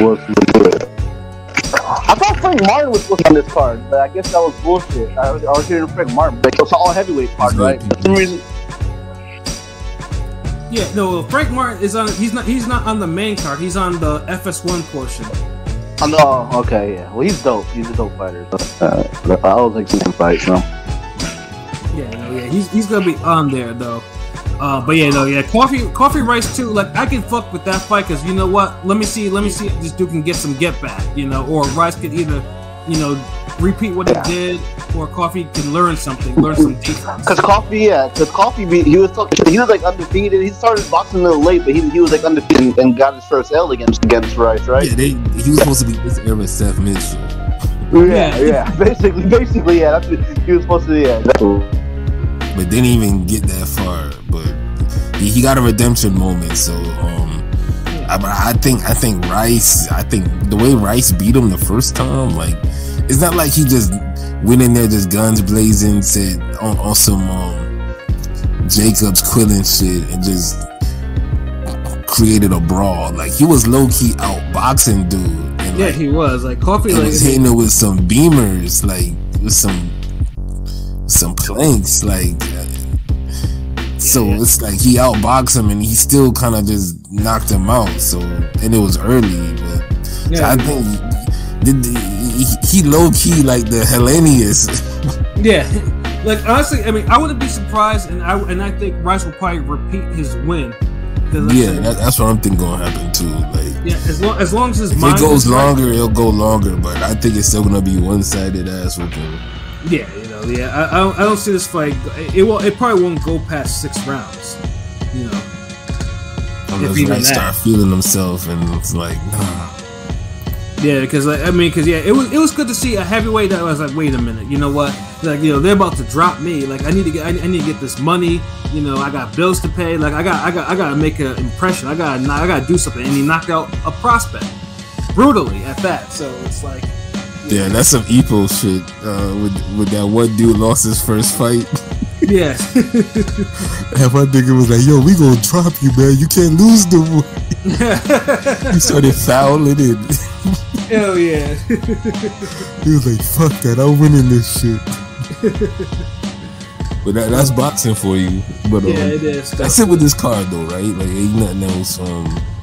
What's good? I thought Frank Martin was supposed to be on this card, but I guess that was bullshit. I was hearing Frank Martin, but it's an all heavyweight card, right? For some reason. Yeah, no, Frank Martin is on. He's not on the main card. He's on the FS1 portion. Oh, no, okay, yeah. Well, he's dope. He's a dope fighter. So, I was like some fight, so. Yeah, he's gonna be on there though. But Coffee Rice too. I can fuck with that fight because you know what? Let me see if this dude can get some get back. Or Rice could either, repeat what he did, or Coffee can learn some defense. Because Coffee, he was undefeated. He started boxing a little late, but he was undefeated and got his first L against Rice, right? Yeah, he was supposed to be this era Seth Mitchell. Yeah. Basically, yeah. That's what he was supposed to. Yeah. But didn't even get that far. But he got a redemption moment. So I think Rice. I think the way Rice beat him the first time, it's not like he just went in there just guns blazing, said on some Jacobs Quillen shit, and just created a brawl. He was low key outboxing dude. And he was Coffee. He was hitting it with some beamers, with some planks, so it's he outboxed him and he still kind of just knocked him out. So, and it was early, but so I think He low key like the Hellenius. Yeah, like honestly, I mean, I wouldn't be surprised, and I think Rice will probably repeat his win. Yeah, that's what I'm thinking gonna happen too. Like, yeah, as long as his if mind it goes is right. longer, it'll go longer. But I think it's still gonna be one-sided ass whooping. Yeah, I don't see this fight. It probably won't go past 6 rounds. You know, unless Rice start feeling himself, and it's like, nah. Yeah, because it was good to see a heavyweight that was like, wait a minute, you know what? Like, they're about to drop me. Like, I need to get this money. You know, I got bills to pay. Like, I got to make an impression. I got to do something. And he knocked out a prospect brutally at that. So it's like, yeah, that's some Epo shit. With that one dude lost his first fight. Yeah. And my nigga was like, yo, we gonna drop you, man. You can't lose the way. He started fouling it. Hell yeah. He was like, fuck that, I'm winning this shit. But that's boxing for you. But yeah, it is. That's it with this card though, right? Like, ain't nothing else.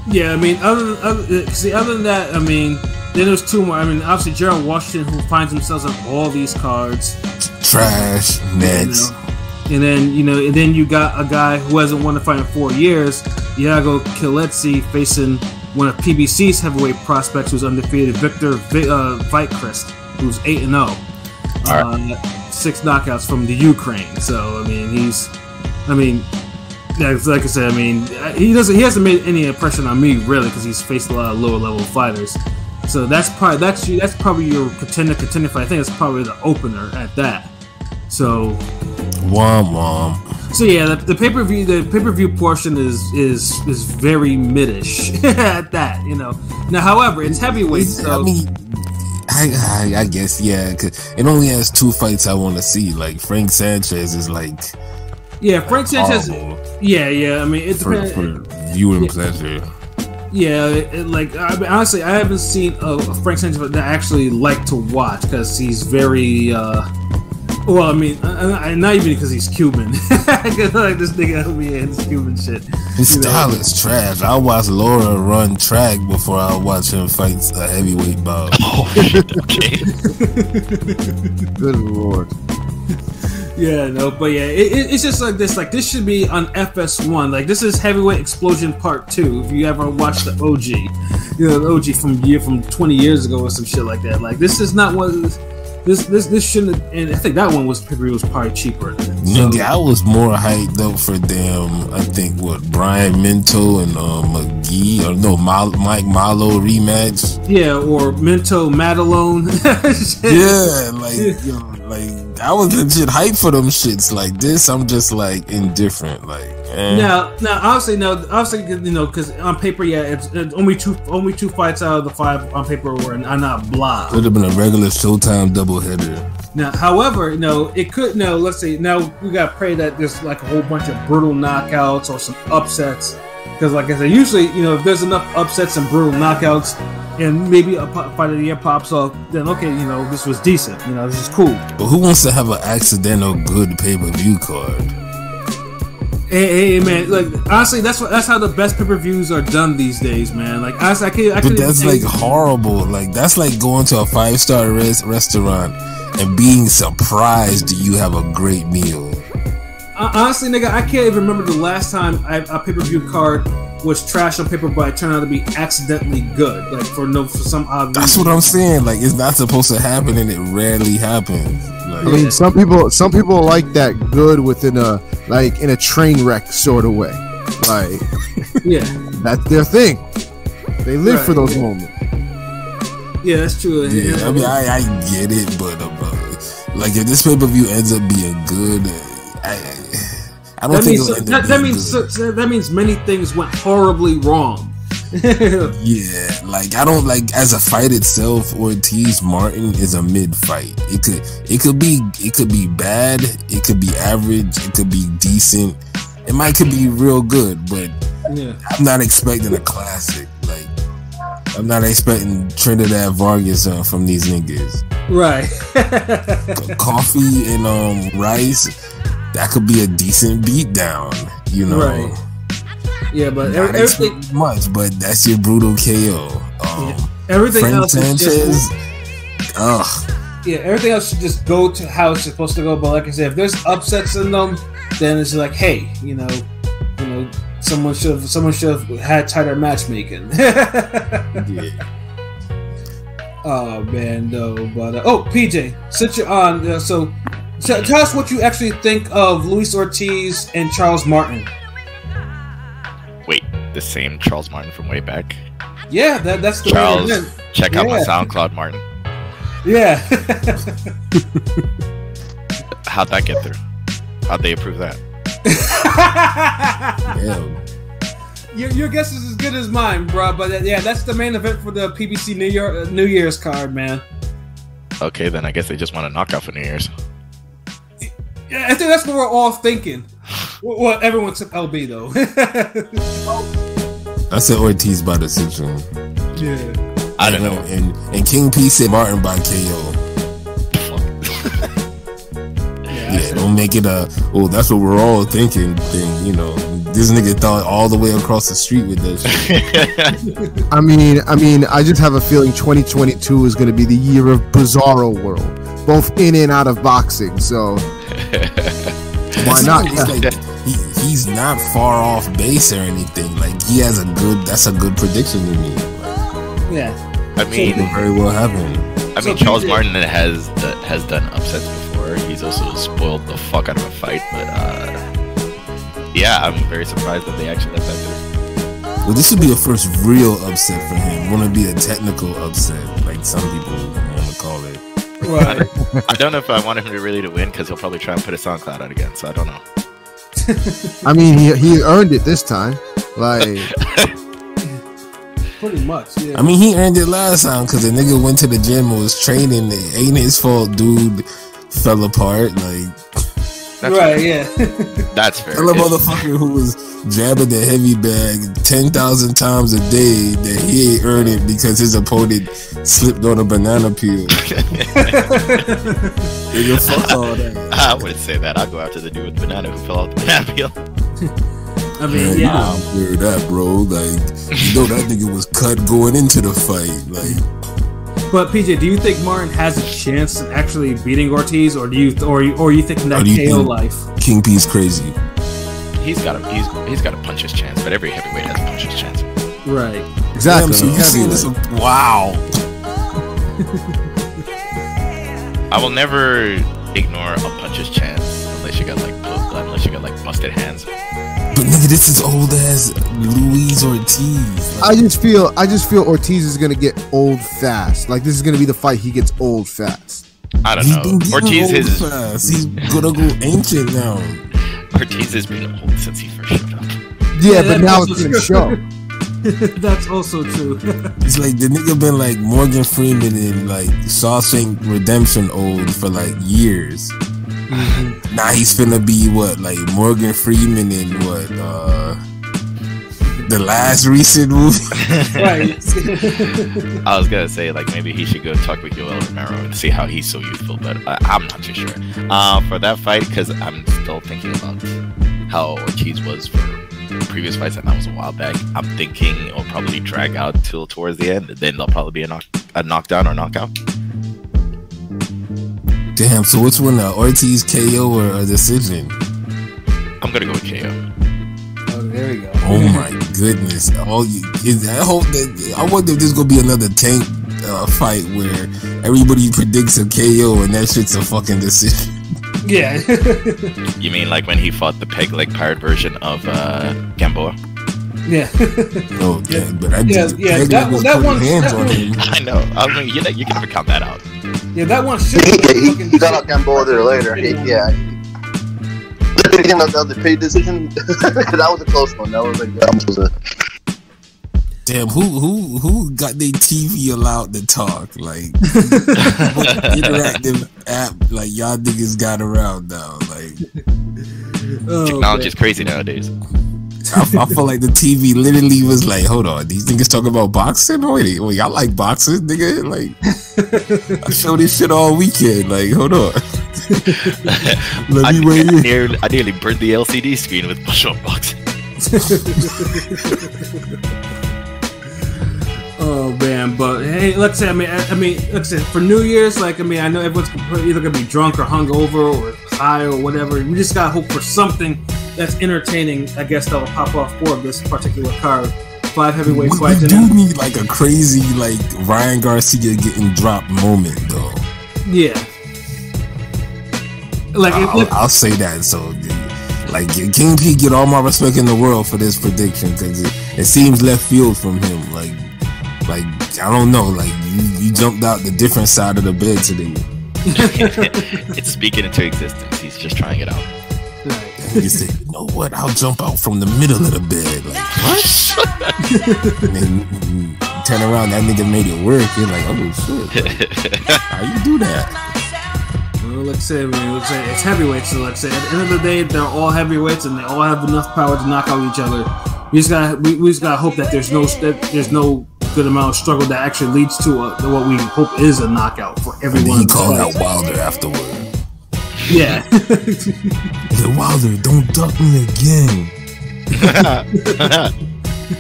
Yeah, I mean, other than that, I mean, then there's 2 more. I mean, obviously Gerald Washington, who finds himself on all these cards. Trash, next. And then you got a guy who hasn't won a fight in 4 years, Iago Kieletsi, facing one of PBC's heavyweight prospects who's undefeated, Victor Vitkrist, who's 8-0. 6 knockouts from the Ukraine. So, I mean, like I said, I mean, he hasn't made any impression on me, really, because he's faced a lot of lower level fighters. So that's probably your contender fight. I think it's probably the opener at that. So, womp. So yeah, the pay per view portion is very mid-ish at that, Now, however, it's heavyweight. So I mean, I guess, yeah, cause it only has 2 fights I want to see. Like Frank Sanchez is like, yeah, Frank Sanchez. horrible. Yeah. I mean, it depends for viewing pleasure. Yeah, honestly, I haven't seen a Frank Sanchez that I actually like to watch because he's very. Well, I mean, not even because he's Cuban. Because like this nigga this Cuban shit. His style is trash. I watch Laura run track before I watch him fight a heavyweight bout. Oh, okay. Good lord. Yeah, no, but yeah, it's just like this. Like, this should be on FS1. Like, this is Heavyweight Explosion Part 2. If you ever watched the OG, the OG from 20 years ago or some shit like that. Like, this is not what. This shouldn't have, and I think that one was probably cheaper. So, Nigga, I was more hyped up for them. I think Brian Minto and McGee or no Mike Malo rematch. Yeah, or Minto Madelone. Yeah, like I was legit hyped for them shits. Like this, I'm just like indifferent. Like now, obviously, because on paper, yeah, it's only two fights out of the 5 on paper are not blah. Would have been a regular Showtime doubleheader. Now, however, it could. Let's say now we gotta pray that there's like a whole bunch of brutal knockouts or some upsets. Because, like I said, usually, if there's enough upsets and brutal knockouts, and maybe a fight of the year pops off, then okay, this was decent. This is cool. But who wants to have an accidental good pay-per-view card? Hey, man! Like, honestly, that's how the best pay-per-views are done these days, man. Like, honestly, But that's like horrible. Like, that's like going to a 5-star restaurant and being surprised you have a great meal. Honestly, nigga, I can't even remember the last time a pay-per-view card was trash on paper, but it turned out to be accidentally good. Like, for some odd reason. That's what I'm saying. Like, it's not supposed to happen, and it rarely happens. Like, I mean, some people like that good within in a train wreck sort of way. Like, yeah, that's their thing. They live for those moments. Yeah, that's true. Yeah, I mean, I get it, but like if this pay-per-view ends up being good, I don't think it'll end up being good. That means many things went horribly wrong. Yeah, like I don't like as a fight itself. Ortiz Martin is a mid fight. It could be bad. It could be average. It could be decent. It could be real good, but yeah. I'm not expecting a classic. Like I'm not expecting Trinidad Vargas from these niggas. Right. Coffee and Rice. That could be a decent beatdown. Right. Yeah, but everything much, but that's your brutal KO. Everything Frank else Sanchez, Ugh. Yeah, everything else should just go to how it's supposed to go. But like I said, if there's upsets in them, then it's like, hey, someone should have had tighter matchmaking. Yeah. Oh man, no. But PJ, since you're on, so tell us what you actually think of Luis Ortiz and Charles Martin. Wait, the same Charles Martin from way back? Yeah, that's the Charles. main event. Check out my SoundCloud, Martin. Yeah. How'd that get through? How'd they approve that? Damn. Your guess is as good as mine, bro. But yeah, that's the main event for the PBC New Year's card, man. Okay, then I guess they just want a knockout for New Year's. Yeah, I think that's what we're all thinking. Well, everyone except LB though. I said Ortiz by decision. Yeah. I don't know. And King P said Martin by KO. Yeah, don't make it that's what we're all thinking thing, This nigga thought all the way across the street with this shit. I mean, I just have a feeling 2022 is going to be the year of Bizarro World, both in and out of boxing. So why not? He's not far off base or anything. Like that's a good prediction to me. Yeah. I mean, it very well happen. Charles Martin has done upsets before. He's also spoiled the fuck out of a fight, but yeah, I'm very surprised that they actually let that through. Well, this would be a first real upset for him. Won't it be a technical upset, like some people want to call it? Right. I don't know if I want him to really win because he'll probably try and put his SoundCloud out again. So I don't know. I mean, he earned it this time. Like. Pretty much, yeah. I mean, he earned it last time because the nigga went to the gym and was training. It ain't his fault, dude fell apart. Like, that's right, fair. yeah. That's fair. Tell a motherfucker who was jabbing the heavy bag 10,000 times a day that he ain't earned it because his opponent slipped on a banana peel. Nigga, fuck all that. I wouldn't say that. I'll go after the dude with the banana who fell off the banana peel. I mean, yeah. I'm clear that, bro. Like, that nigga was cut going into the fight. Like, but PJ, do you think Martin has a chance of actually beating Ortiz, or you thinking that KO life? King P's crazy. He's got to punch his chance, but every heavyweight has a punch his chance. Right. Exactly. Damn, so you seen this? Wow. I will never ignore a puncher's chance unless you got like busted hands. But nigga, this is old ass Luis Ortiz. Like, I just feel Ortiz is gonna get old fast. Like, this is gonna be the fight he gets old fast. I don't know. Ortiz he's gonna go ancient now. Ortiz has been old since he first showed up. Yeah, but now it's gonna show. That's also true. It's like the nigga been like Morgan Freeman and like Shawshank Redemption old for like years. Mm-hmm. Now he's finna be what, like Morgan Freeman in what, the last recent movie? Right. I was gonna say like maybe he should go talk with Yoel Romero and see how he's so youthful, but I'm not too sure. For that fight, because I'm still thinking about how Ortiz was for previous fights, and that was a while back. I'm thinking it'll probably drag out till towards the end, and then there'll probably be a knockdown or knockout. Damn, so which one now? Ortiz KO or a decision? I'm gonna go with KO. Oh, there we go. Oh my goodness! I wonder if this is gonna be another tank fight where everybody predicts a KO and that shit's a fucking decision. Yeah. You mean like when he fought the peg leg pirate version of Gamboa? Yeah. Oh yeah, but that one hands on him. I know. I mean, you can never count that out. Yeah, that one should. He got out Gamboa there later. Yeah. Again, that was a pay decision. That was a close one. That was like almost a. Damn, who got their TV allowed to talk? Like, interactive app, like y'all niggas got around now. Like, technology is crazy nowadays. I feel like the TV literally was like, hold on, these niggas talking about boxing? Wait, y'all like boxing, nigga? Like, I show this shit all weekend. Like, hold on. I nearly burned the LCD screen with push-up boxing. Oh man. But hey, let's say, I mean, let's say for New Year's, like, I mean, I know everyone's either gonna be drunk or hungover or high or whatever. We just gotta hope for something that's entertaining. I guess that'll pop off for this particular card. 5 heavyweight fights. We do need like a crazy like Ryan Garcia getting dropped moment though. Yeah. Like I'll say that. So, like, King P get all my respect in the world for this prediction because it seems left field from him. Like I don't know. Like you jumped out the different side of the bed today. It's speaking into existence. He's just trying it out. And you say, you know what? I'll jump out from the middle of the bed. Like what? And then turn around, that nigga made it work. You're like, oh shit. Like, how you do that? Well, let's say it's heavyweights. So let's say at the end of the day, they're all heavyweights and they all have enough power to knock out each other. We just gotta hope that there's no good amount of struggle that actually leads to what we hope is a knockout for everyone. He called out Wilder afterward. Yeah. He said, Wilder, don't duck me again.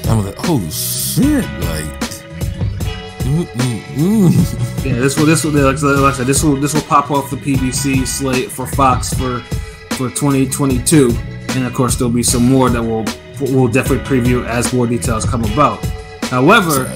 I'm like, oh shit, like. Yeah, this will pop off the PBC slate for Fox for 2022, and of course there'll be some more that we'll definitely preview as more details come about. However,